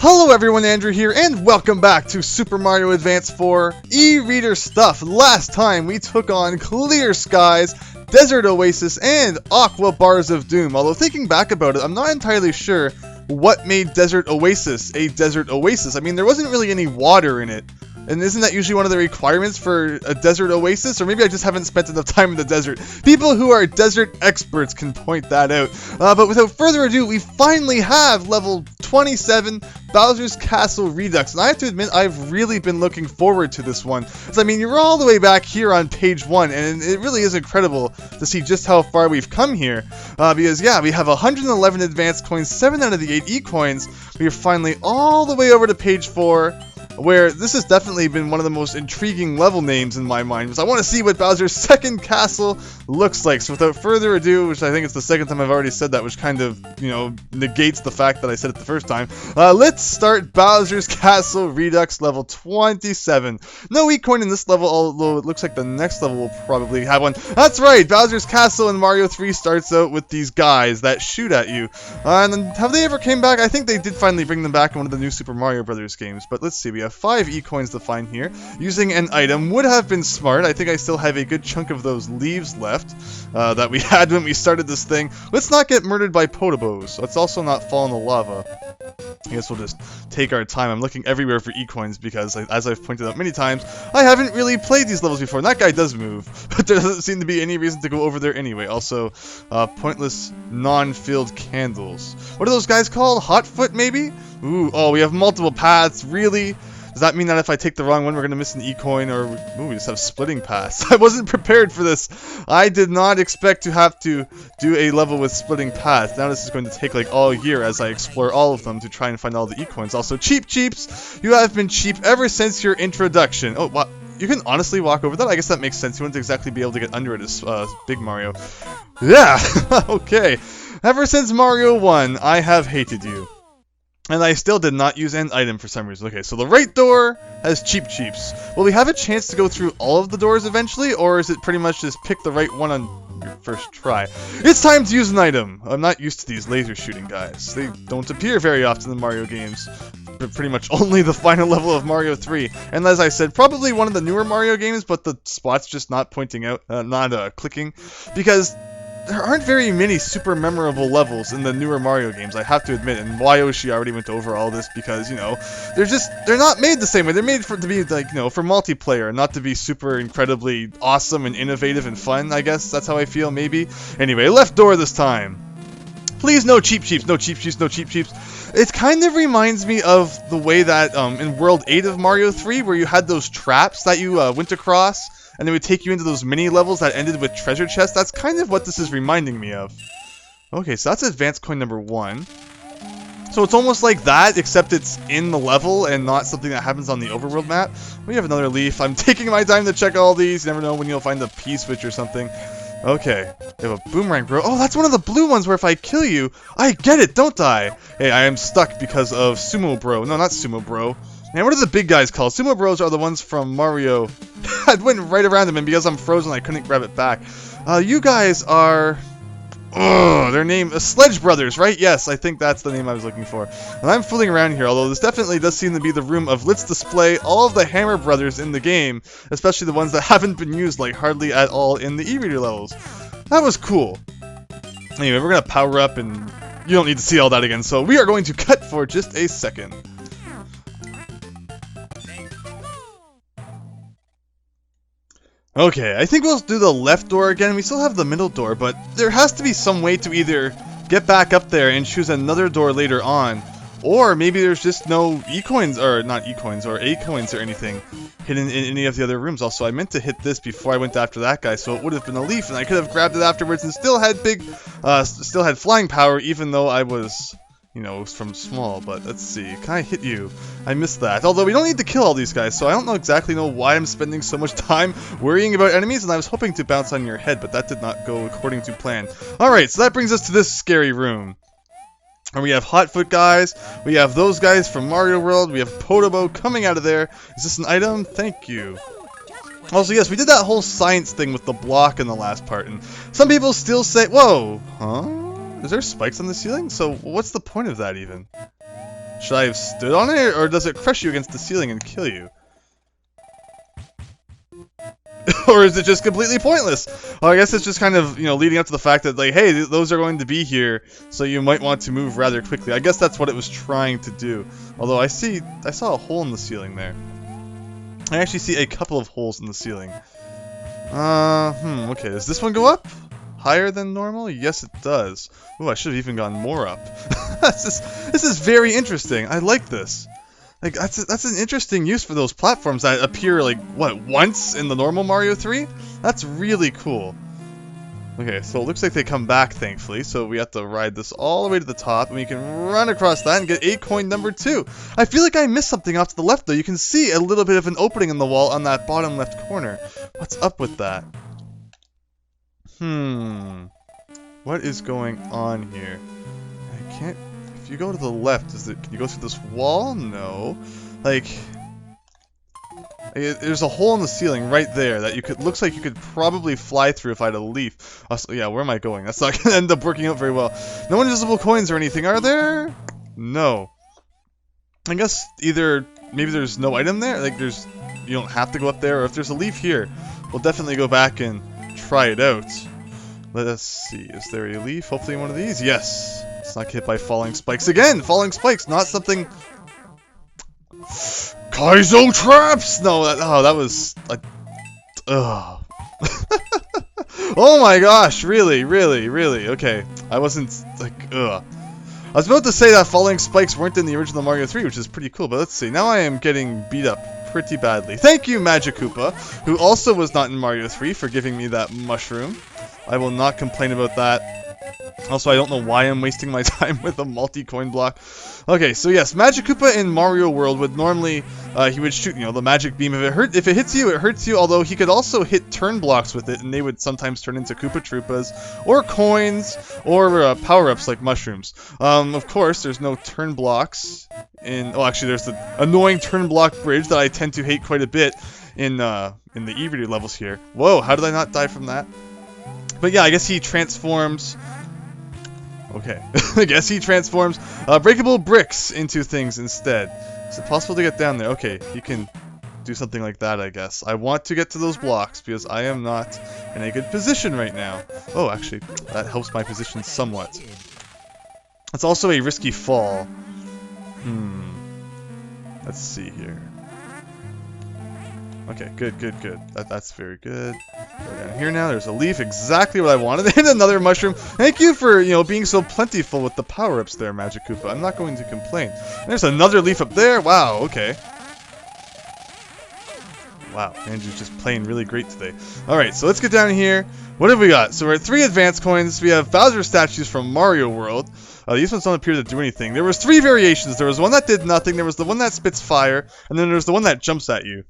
Hello everyone, Andrew here, and welcome back to Super Mario Advance 4 e-reader stuff. Last time we took on Clear Skies, Desert Oasis, and Aqua Bars of Doom. Although thinking back about it, I'm not entirely sure what made Desert Oasis a Desert Oasis. I mean, there wasn't really any water in it. And isn't that usually one of the requirements for a desert oasis? Or maybe I just haven't spent enough time in the desert. People who are desert experts can point that out. But without further ado, we finally have level 27, Bowser's Castle Redux. And I have to admit, I've really been looking forward to this one. Because, I mean, you're all the way back here on page 1, and it really is incredible to see just how far we've come here. Because, yeah, we have 111 advanced coins, 7 out of the 8 E-coins. We are finally all the way over to page 4. Where this has definitely been one of the most intriguing level names in my mind, because I want to see what Bowser's second castle looks like. So without further ado, which I think it's the second time I've already said that, which kind of, you know, negates the fact that I said it the first time, let's start Bowser's Castle Redux level 27. No E-coin in this level, although it looks like the next level will probably have one. That's right, Bowser's Castle in Mario 3 starts out with these guys that shoot at you. And then, have they ever came back? I think they did finally bring them back in one of the new Super Mario Brothers games, but let's see, we have 5 E-coins to find here. Using an item would have been smart. I think I still have a good chunk of those leaves left that we had when we started this thing. Let's not get murdered by potobos. Let's also not fall in the lava. I guess we'll just take our time. I'm looking everywhere for E-coins because, as I've pointed out many times, I haven't really played these levels before. And that guy does move, but there doesn't seem to be any reason to go over there anyway. Also, pointless non-filled candles. What are those guys called? Hotfoot, maybe? Ooh, oh, we have multiple paths. Really? Does that mean that if I take the wrong one, we're going to miss an E-coin, or ooh, we just have splitting paths? I wasn't prepared for this. I did not expect to have to do a level with splitting paths. Now this is going to take like all year as I explore all of them to try and find all the E-coins. Also, cheeps, you have been cheap ever since your introduction. Oh, what? You can honestly walk over that? I guess that makes sense. You wouldn't exactly be able to get under it as Big Mario. Yeah, okay. Ever since Mario 1, I have hated you. And I still did not use an item for some reason. Okay, so the right door has cheeps. Will we have a chance to go through all of the doors eventually, or is it pretty much just pick the right one on your first try? It's time to use an item. I'm not used to these laser shooting guys. They don't appear very often in Mario games. But pretty much only the final level of Mario 3. And as I said, probably one of the newer Mario games, but the spot's just not pointing out, not clicking. Because there aren't very many super memorable levels in the newer Mario games, I have to admit, and Yoshi already went over all this because, you know, they're not made the same way. They're made to be, like, you know, for multiplayer, not to be super incredibly awesome and innovative and fun, I guess. That's how I feel, maybe. Anyway, left door this time. Please, no cheap sheeps, no cheap sheeps, no cheap sheeps. It kind of reminds me of the way that, in World 8 of Mario 3, where you had those traps that you went across, and they would take you into those mini levels that ended with treasure chests. That's kind of what this is reminding me of. Okay, so that's advanced coin number 1. So it's almost like that, except it's in the level and not something that happens on the overworld map. We have another leaf. I'm taking my time to check all these. You never know when you'll find a P-switch or something. Okay, we have a boomerang, bro. Oh, that's one of the blue ones where if I kill you, I get it, don't I? Hey, I am stuck because of Sumo Bro. No, not Sumo Bro. Man, what are the big guys called? Sumo Bros are the ones from Mario. I went right around them, and because I'm frozen, I couldn't grab it back. You guys are... Oh, their name... Sledge Brothers, right? Yes, I think that's the name I was looking for. And I'm fooling around here, although this definitely does seem to be the room of let's display all of the Hammer Brothers in the game, especially the ones that haven't been used, like, hardly at all in the e-reader levels. That was cool. Anyway, we're going to power up, and you don't need to see all that again, so we are going to cut for just a second. Okay, I think we'll do the left door again. We still have the middle door, but there has to be some way to either get back up there and choose another door later on, or maybe there's just no E-coins, or not E-coins, or A-coins or anything hidden in any of the other rooms. Also, I meant to hit this before I went after that guy, so it would have been a leaf, and I could have grabbed it afterwards and still had still had flying power, even though I was... you know, from small, but let's see. Can I hit you? I missed that. Although we don't need to kill all these guys, so I don't exactly know why I'm spending so much time worrying about enemies, and I was hoping to bounce on your head, but that did not go according to plan. Alright, so that brings us to this scary room. And we have Hotfoot guys, we have those guys from Mario World, we have Podobo coming out of there. Is this an item? Thank you. Also, yes, we did that whole science thing with the block in the last part, and some people still say, whoa, huh? Is there spikes on the ceiling? So what's the point of that even? Should I have stood on it, or does it crush you against the ceiling and kill you? Or is it just completely pointless? Well, I guess it's just kind of, you know, leading up to the fact that, like, hey, those are going to be here, so you might want to move rather quickly. I guess that's what it was trying to do. Although I saw a hole in the ceiling there. I actually see a couple of holes in the ceiling. Okay, does this one go up? Higher than normal? Yes, it does. Ooh, I should have even gone more up. This is very interesting. I like this. Like, that's an interesting use for those platforms that appear, like, what, once in the normal Mario 3? That's really cool. Okay, so it looks like they come back, thankfully, so we have to ride this all the way to the top, and we can run across that and get 8 coin number 2. I feel like I missed something off to the left, though. You can see a little bit of an opening in the wall on that bottom left corner. What's up with that? What is going on here? I can't... If you go to the left, can you go through this wall? No. Like... There's a hole in the ceiling right there that looks like you could probably fly through if I had a leaf. Also, yeah, where am I going? That's not going to end up working out very well. No invisible coins or anything, are there? No. I guess either maybe there's no item there, like you don't have to go up there, or if there's a leaf here, we'll definitely go back and try it out. Let us see, is there a leaf? Hopefully one of these? Yes. It's not hit by falling spikes again. Falling spikes, not something... Kaizo traps! No, that was... ugh. Oh my gosh, really? Okay, I wasn't, like, ugh. I was about to say that falling spikes weren't in the original Mario 3, which is pretty cool, but let's see. Now I am getting beat up pretty badly. Thank you, Magic Koopa, who also was not in Mario 3, for giving me that mushroom. I will not complain about that. Also, I don't know why I'm wasting my time with a multi-coin block. Okay, so yes, Magic Koopa in Mario World would normally, he would shoot, you know, the magic beam. If it hits you, it hurts you, although he could also hit turn blocks with it, and they would sometimes turn into Koopa Troopas, or coins, or power-ups like mushrooms. Of course, there's no turn blocks in, oh, actually, there's the annoying turn block bridge that I tend to hate quite a bit in the e-reader levels here. Whoa, how did I not die from that? But yeah, I guess he transforms... Okay, I guess he transforms breakable bricks into things instead. Is it possible to get down there? Okay, he can do something like that, I guess. I want to get to those blocks because I am not in a good position right now. Oh, actually, that helps my position somewhat. It's also a risky fall. Let's see here. Okay, good. That's very good. Go down here now. There's a leaf, exactly what I wanted, and another mushroom. Thank you for, you know, being so plentiful with the power-ups there, Magic Koopa. I'm not going to complain. And there's another leaf up there. Wow, okay. Wow, Andrew's just playing really great today. Alright, so let's get down here. What have we got? So we're at 3 advanced coins. We have Bowser statues from Mario World. These ones don't appear to do anything. There was 3 variations. There was one that did nothing, there was the one that spits fire, and then there's the one that jumps at you.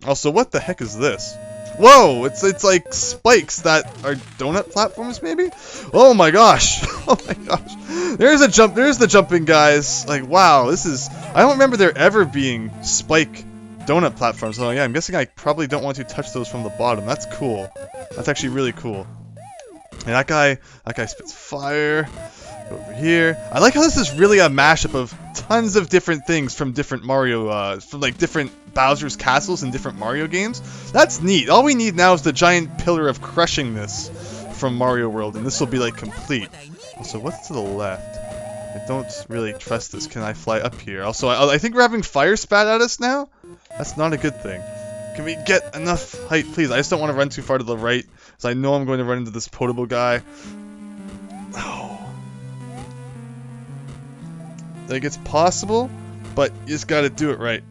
Also, what the heck is this? Whoa! It's like spikes that are donut platforms, maybe? Oh my gosh! Oh my gosh! There's the jumping guys. Like, wow, this is... I don't remember there ever being spike donut platforms. So yeah, I'm guessing I probably don't want to touch those from the bottom. That's cool. That's actually really cool. And that guy spits fire. Over here. I like how this is really a mashup of tons of different things from different Mario, from like different Bowser's castles in different Mario games. That's neat. All we need now is the giant pillar of crushing-ness from Mario World, and this will be like complete. Also, what's to the left? I don't really trust this. Can I fly up here? Also, I think we're having fire spat at us now? That's not a good thing. Can we get enough height, please? I just don't want to run too far to the right, because I know I'm going to run into this potable guy. Oh. Like, it's possible, but you just gotta do it right.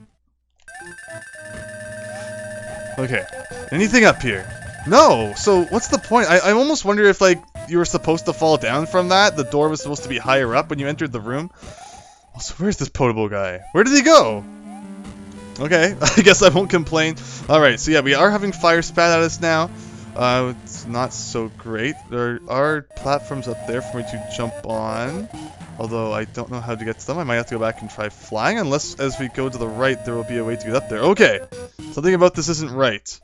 Okay. Anything up here? No! So, what's the point? I almost wonder if, like, you were supposed to fall down from that. The door was supposed to be higher up when you entered the room. Also, where's this potable guy? Where did he go? Okay, I guess I won't complain. Alright, so yeah, we are having fire spat at us now. It's not so great. There are platforms up there for me to jump on. Although I don't know how to get to them. I might have to go back and try flying, unless as we go to the right there will be a way to get up there. Okay, something about this isn't right.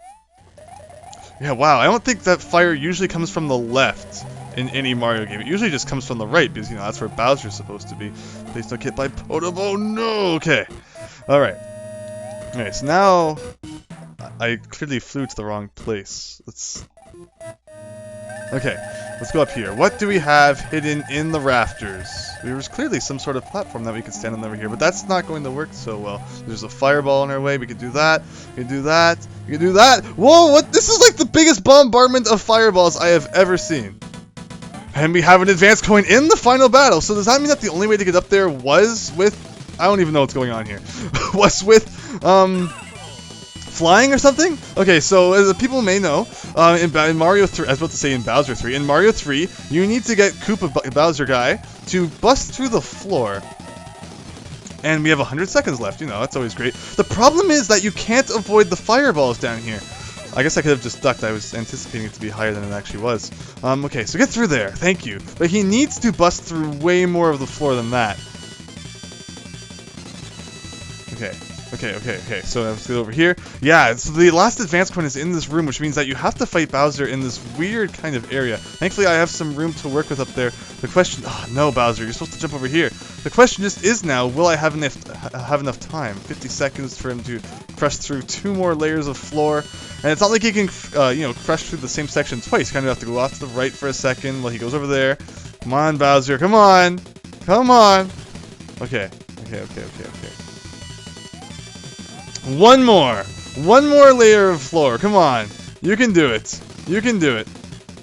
Yeah, wow, I don't think that fire usually comes from the left. in any Mario game. It usually just comes from the right because, you know, that's where Bowser's supposed to be. Please don't get by Potable. No! Okay. Alright. Okay, so now I clearly flew to the wrong place. Okay, let's go up here. What do we have hidden in the rafters? There was clearly some sort of platform that we could stand on over here, but that's not going to work so well. There's a fireball in our way. We could do that. We could do that. We could do that. Whoa, what? This is like the biggest bombardment of fireballs I have ever seen. And we have an advanced coin in the final battle. So does that mean that the only way to get up there was with... I don't even know what's going on here. was with, flying or something? Okay, so as people may know, in Mario 3, I was about to say in Bowser 3, in Mario 3, you need to get Koopa Bowser guy to bust through the floor. And we have 100 seconds left, you know, that's always great. The problem is that you can't avoid the fireballs down here. I guess I could have just ducked, I was anticipating it to be higher than it actually was. Okay, so get through there, thank you. But he needs to bust through way more of the floor than that. Okay, so let's get over here. Yeah, so the last advanced coin is in this room, which means that you have to fight Bowser in this weird kind of area. Thankfully, I have some room to work with up there. The question... Oh, no, Bowser, you're supposed to jump over here. The question just is now, will I have enough time? 50 seconds for him to crush through 2 more layers of floor. And it's not like he can, you know, crush through the same section twice. You kind of have to go off to the right for a second while he goes over there. Come on, Bowser, come on! Come on! Okay. One more layer of floor. Come on. You can do it. You can do it.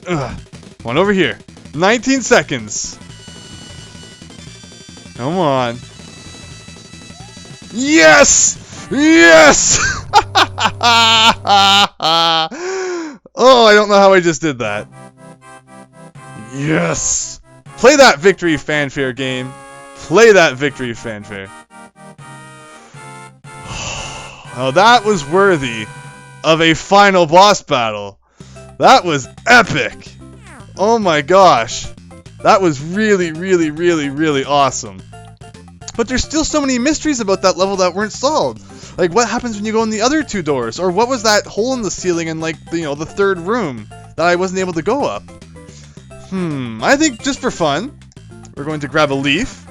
Ugh. One over here. 19 seconds. Come on. Yes! Yes! Oh, I don't know how I just did that. Yes! Play that victory fanfare game. Play that victory fanfare. Oh, that was worthy of a final boss battle. That was epic. Oh my gosh. That was really awesome. But there's still so many mysteries about that level that weren't solved. Like, what happens when you go in the other 2 doors? Or what was that hole in the ceiling in, like, you know, the 3rd room that I wasn't able to go up? I think just for fun, we're going to grab a leaf.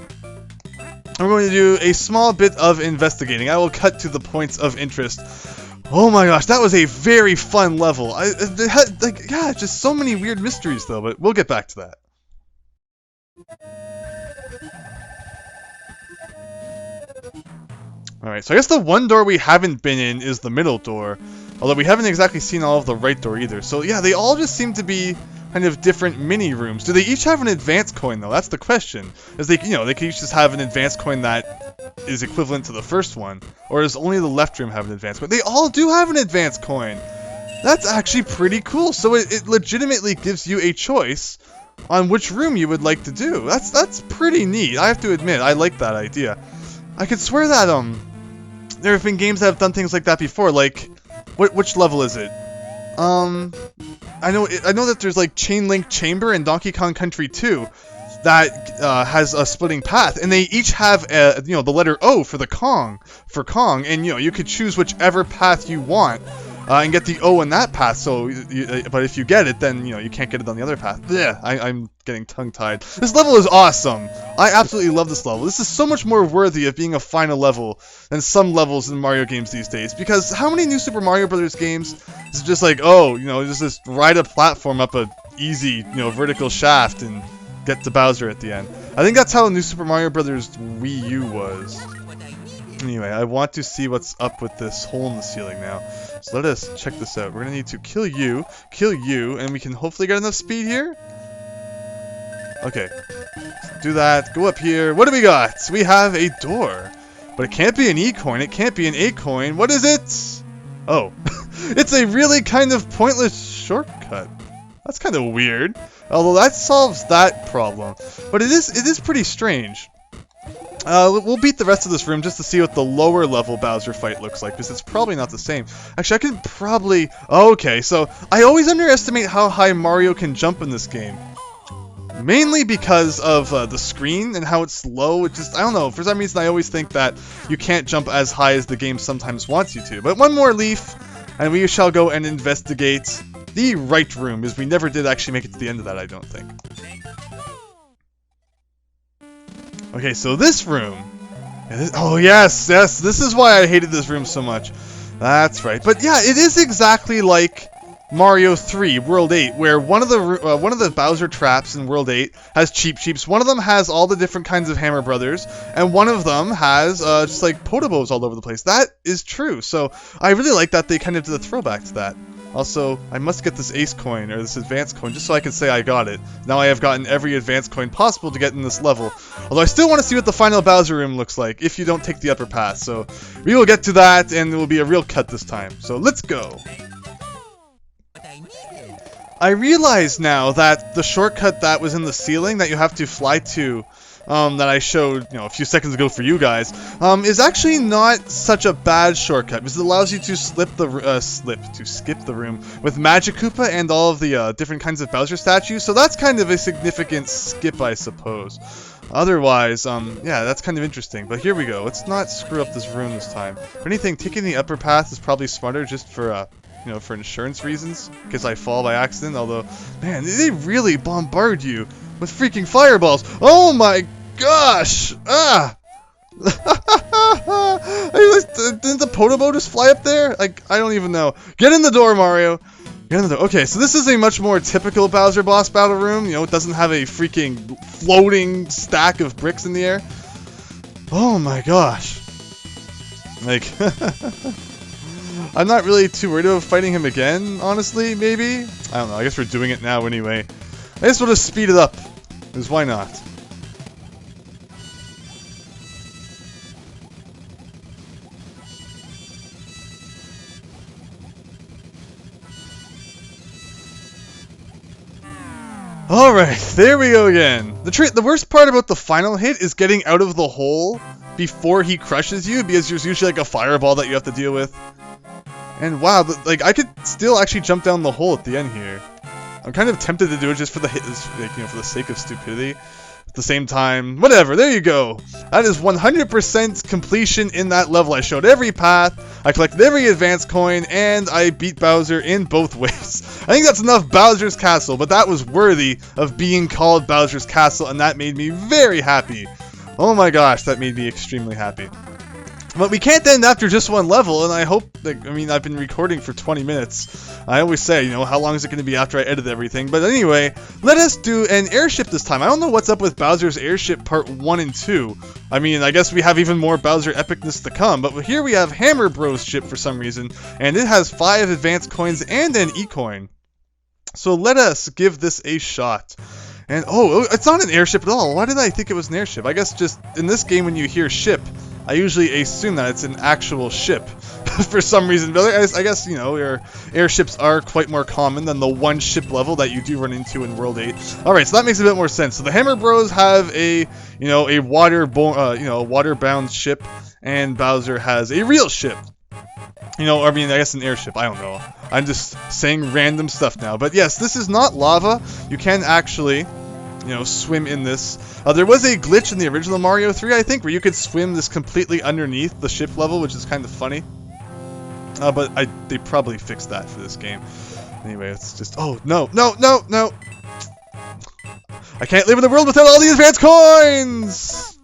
I'm going to do a small bit of investigating. I will cut to the points of interest. Oh my gosh, that was a very fun level. It had, like, yeah, just so many weird mysteries though, but we'll get back to that. Alright, so I guess the one door we haven't been in is the middle door. Although we haven't exactly seen all of the right door either. So yeah, they all just seem to be kind of different mini rooms. Do they each have an advanced coin though? That's the question. Is they, you know, they could each just have an advanced coin that is equivalent to the first one, or does only the left room have an advanced coin? They all do have an advanced coin. That's actually pretty cool. So it legitimately gives you a choice on which room you would like to do. That's pretty neat. I have to admit, I like that idea. I could swear that there have been games that have done things like that before. Like, which level is it? I know that there's like Chain Link Chamber in Donkey Kong Country 2 that has a splitting path, and they each have you know, the letter O for Kong, and you know, you could choose whichever path you want and get the O in that path. So, but if you get it, then you know you can't get it on the other path. Yeah, I'm getting tongue-tied. This level is awesome. I absolutely love this level. This is so much more worthy of being a final level than some levels in Mario games these days. Because how many new Super Mario Brothers games is just like, oh, you know, just ride a platform up a easy, you know, vertical shaft and get to Bowser at the end. I think that's how New Super Mario Brothers Wii U was. Anyway, I want to see what's up with this hole in the ceiling now. So let us check this out. We're going to need to kill you, and we can hopefully get enough speed here. Okay, do that, go up here. What do we got? We have a door. But it can't be an E coin, it can't be an A coin. What is it? Oh, it's a really kind of pointless shortcut. That's kind of weird. Although that solves that problem. But it is pretty strange. We'll beat the rest of this room just to see what the lower level Bowser fight looks like, because it's probably not the same. Actually, I can probably... Okay, so I always underestimate how high Mario can jump in this game. Mainly because of the screen and how it's low. It just, I don't know, for some reason I always think that you can't jump as high as the game sometimes wants you to. But one more leaf, and we shall go and investigate. the right room, as we never did actually make it to the end of that, I don't think. Okay, so this room... Oh, yes, this is why I hated this room so much. That's right. But yeah, it is exactly like Mario 3 World 8, where one of the Bowser traps in World 8 has Cheep Cheeps, one of them has all the different kinds of Hammer Brothers, and one of them has just like Potobos all over the place. That is true. So I really like that they kind of did a throwback to that. Also, I must get this Ace Coin, or this Advanced Coin, just so I can say I got it. Now I have gotten every Advanced Coin possible to get in this level. Although I still want to see what the final Bowser room looks like, if you don't take the upper path. So, we will get to that, and it will be a real cut this time. So, let's go! I realize now that the shortcut that was in the ceiling that you have to fly to, that I showed, a few seconds ago for you guys, is actually not such a bad shortcut, because it allows you to skip the room with Magic Koopa and all of the different kinds of Bowser statues, so that's kind of a significant skip, I suppose. Otherwise, yeah, that's kind of interesting. But here we go. Let's not screw up this room this time. If anything, taking the upper path is probably smarter just for, for insurance reasons, because I fall by accident, although, man, they really bombard you with freaking fireballs. Oh my gosh! Ah! Didn't the Podobo just fly up there? Like, I don't even know. Get in the door, Mario! Get in the door. Okay, so this is a much more typical Bowser boss battle room. It doesn't have a freaking floating stack of bricks in the air. Oh my gosh. Like, I'm not really too worried about fighting him again, honestly, maybe? I don't know, I guess we're doing it now anyway. I just want to speed it up, because why not? Alright, there we go again. The worst part about the final hit is getting out of the hole before he crushes you, because there's usually like a fireball that you have to deal with. And wow, like I could still actually jump down the hole at the end here. I'm kind of tempted to do it just for the for the sake of stupidity. At the same time, whatever, there you go. That is 100% completion in that level. I showed every path, I collected every advanced coin, and I beat Bowser in both ways. I think that's enough Bowser's Castle, but that was worthy of being called Bowser's Castle, and that made me very happy. Oh my gosh, that made me extremely happy. But we can't end after just one level, and I hope that, I've been recording for 20 minutes. I always say, how long is it going to be after I edit everything? But anyway, let us do an airship this time. I don't know what's up with Bowser's Airship Part 1 and 2. I guess we have even more Bowser epicness to come, but here we have Hammer Bros ship for some reason, and it has 5 advanced coins and an E-coin. So let us give this a shot. And, oh, it's not an airship at all. Why did I think it was an airship? I guess just, in this game when you hear ship, I usually assume that it's an actual ship for some reason. But I guess, your airships are quite more common than the one ship level that you do run into in World 8. Alright, so that makes a bit more sense. So the Hammer Bros have a water-bound ship, and Bowser has a real ship. I guess an airship. I don't know. I'm just saying random stuff now. But yes, this is not lava. You can actually, swim in this. There was a glitch in the original Mario 3, I think, where you could swim this completely underneath the ship level, which is kind of funny. But they probably fixed that for this game. Anyway, it's just... Oh, no, no, no, no! I can't live in the world without all the advanced coins!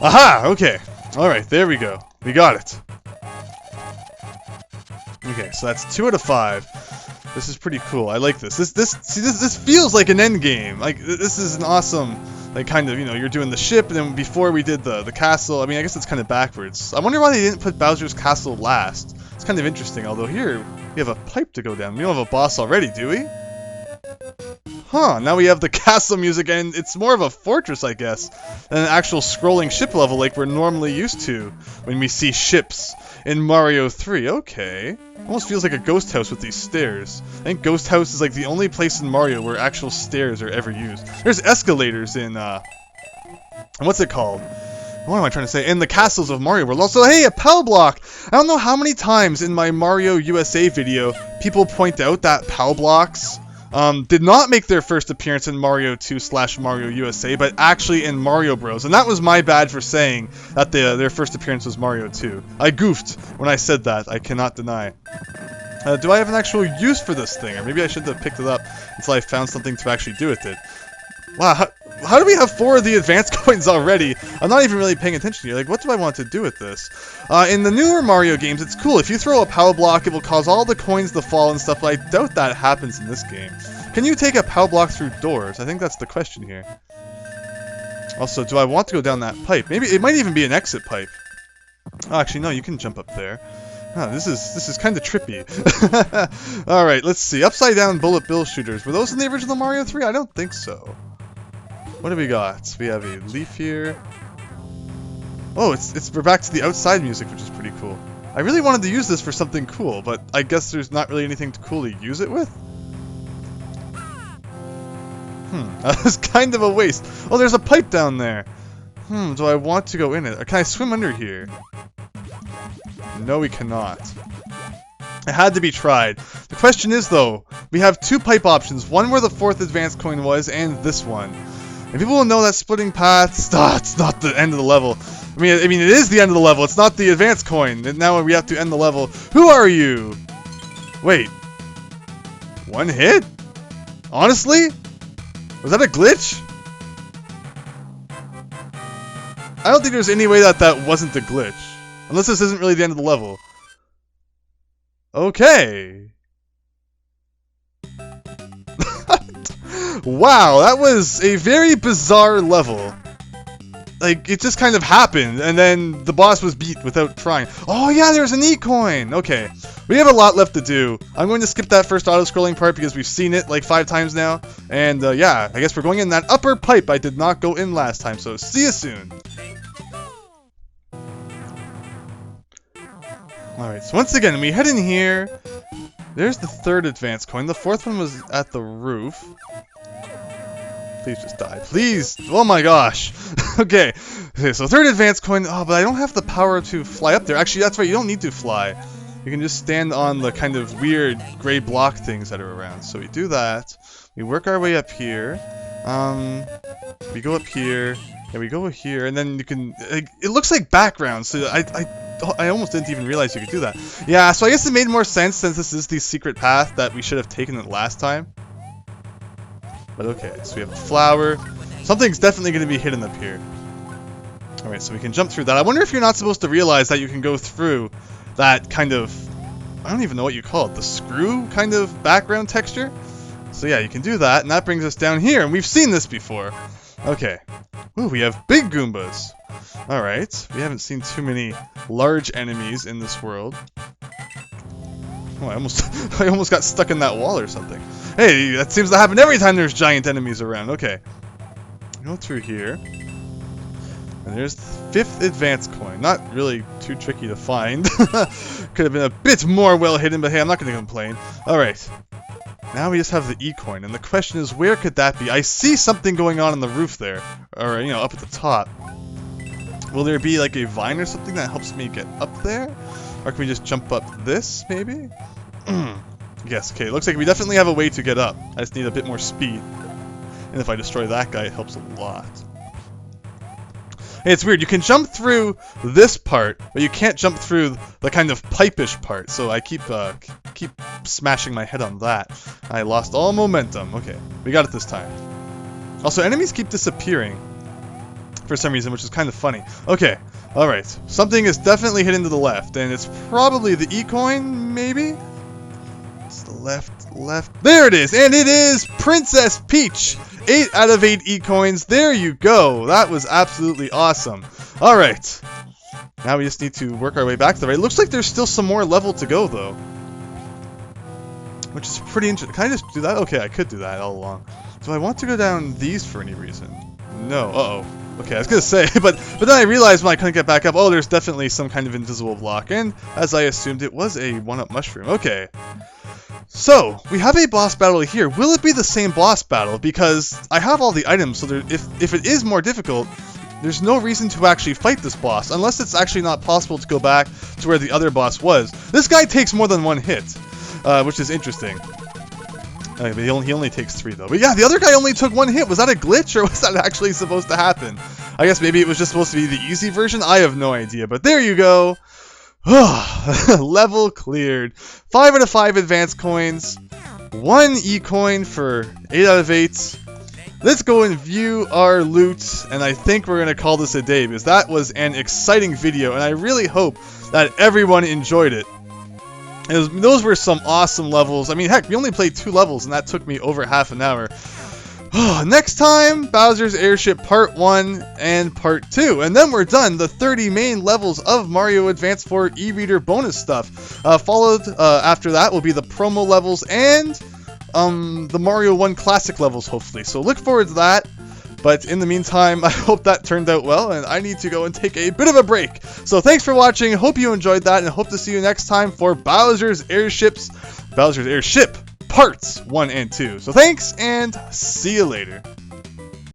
Aha! Okay. Alright, there we go. We got it. Okay, so that's 2 out of 5. This is pretty cool. I like this. This feels like an end game. Like, this is an awesome, like, kind of, you're doing the ship, and then before we did the castle, I guess it's kind of backwards. I wonder why they didn't put Bowser's Castle last. It's kind of interesting, although here, we have a pipe to go down. We don't have a boss already, do we? Huh, now we have the castle music, and it's more of a fortress, I guess, than an actual scrolling ship level like we're normally used to when we see ships in Mario 3. Okay. Almost feels like a ghost house with these stairs. I think Ghost House is like the only place in Mario where actual stairs are ever used. There's escalators in, what's it called? What am I trying to say? In the castles of Mario World. Also, hey, a PAL block! I don't know how many times in my Mario USA video people point out that PAL blocks did not make their first appearance in Mario 2/Mario USA, but actually in Mario Bros. And that was my bad for saying that their first appearance was Mario 2. I goofed when I said that, I cannot deny. Do I have an actual use for this thing? Or maybe I should have picked it up until I found something to actually do with it. Wow, how do we have 4 of the advanced coins already? I'm not even really paying attention here. Like, what do I want to do with this? In the newer Mario games, it's cool. If you throw a power block, it will cause all the coins to fall and stuff, but I doubt that happens in this game. Can you take a power block through doors? I think that's the question here. Also, do I want to go down that pipe? Maybe it might even be an exit pipe. Oh, actually, no, you can jump up there. Oh, this is kind of trippy. Alright, let's see. Upside down bullet bill shooters. Were those in the original Mario 3? I don't think so. What do we got? We have a leaf here. Oh, we're back to the outside music, which is pretty cool. I really wanted to use this for something cool, but I guess there's not really anything cool to use it with. That was kind of a waste. Oh, there's a pipe down there. Do I want to go in it? Or can I swim under here? No, we cannot. It had to be tried. The question is, though, we have 2 pipe options. One where the 4th advanced coin was, and this one. And people will know that splitting paths, it's not the end of the level. I mean, it is the end of the level. It's not the advanced coin. And now we have to end the level. Who are you? Wait. 1 hit? Honestly? Was that a glitch? I don't think there's any way that wasn't a glitch. Unless this isn't really the end of the level. Okay. Wow, that was a very bizarre level. Like, it just kind of happened, and then the boss was beat without trying. Oh yeah, there's an E-coin! Okay, we have a lot left to do. I'm going to skip that first auto-scrolling part because we've seen it like 5 times now. And yeah, I guess we're going in that upper pipe I did not go in last time, so see you soon. Alright, so once again, we head in here. There's the 3rd advanced coin. The 4th one was at the roof. Please just die. Please! Oh my gosh! Okay, so 3rd advanced coin. Oh, but I don't have the power to fly up there. Actually, that's right, you don't need to fly. You can just stand on the kind of weird gray block things that are around. So we do that. We work our way up here. We go up here. And we go here, and then you can... It looks like background, so I almost didn't even realize you could do that. Yeah, so I guess it made more sense since this is the secret path that we should have taken it last time. But okay, so we have a flower. Something's definitely going to be hidden up here. Alright, so we can jump through that. I wonder if you're not supposed to realize that you can go through that kind of... I don't even know what you call it. The screw kind of background texture? So yeah, you can do that, and that brings us down here, and we've seen this before. Okay. Ooh, we have big Goombas. Alright, we haven't seen too many large enemies in this world. Oh, I almost got stuck in that wall or something. Hey, that seems to happen every time there's giant enemies around. Okay. Go through here. And there's the 5th advanced coin. Not really too tricky to find. Could have been a bit more well hidden, but hey, I'm not going to complain. Alright. Now we just have the E-coin, and the question is, where could that be? I see something going on the roof there. Or, you know, up at the top. Will there be, like, a vine or something that helps me get up there? Or can we just jump up this, maybe? Yes, okay, looks like we definitely have a way to get up. I just need a bit more speed. And if I destroy that guy, it helps a lot. Hey, it's weird. You can jump through this part, but you can't jump through the kind of pipe-ish part. So I keep smashing my head on that. I lost all momentum. Okay, we got it this time. Also, enemies keep disappearing for some reason, which is kind of funny. Okay, alright. Something is definitely hidden to the left, and it's probably the E-coin, maybe? It's the left. There it is, and it is Princess Peach! 8 out of 8 E-coins. There you go. That was absolutely awesome. Alright. Now we just need to work our way back to the right. It looks like there's still some more level to go, though. Which is pretty interesting. Can I just do that? Okay, I could do that all along. Do I want to go down these for any reason? No. Uh-oh. Okay, I was gonna say, but then I realized when I couldn't get back up, oh, there's definitely some kind of invisible block. And, as I assumed, it was a 1-up mushroom. Okay. So, we have a boss battle here. Will it be the same boss battle? Because I have all the items, so if it is more difficult, there's no reason to actually fight this boss, unless it's actually not possible to go back to where the other boss was. This guy takes more than 1 hit, which is interesting. But he only takes 3 though. But yeah, the other guy only took 1 hit. Was that a glitch or was that actually supposed to happen? I guess maybe it was just supposed to be the easy version. I have no idea. But there you go. Level cleared. 5 out of 5 advanced coins. 1 E-coin for 8 out of 8. Let's go and view our loot, and I think we're going to call this a day, because that was an exciting video, and I really hope that everyone enjoyed it. Those were some awesome levels. I mean, heck, we only played 2 levels, and that took me over half an hour. Next time, Bowser's Airship Part 1 and Part 2. And then we're done. The 30 main levels of Mario Advance 4 e-reader bonus stuff. Followed after that will be the promo levels and the Mario 1 Classic levels, hopefully. So look forward to that. But in the meantime, I hope that turned out well, and I need to go and take a bit of a break. So thanks for watching. Hope you enjoyed that, and hope to see you next time for Bowser's Airship Parts 1 and 2. So thanks, and see you later.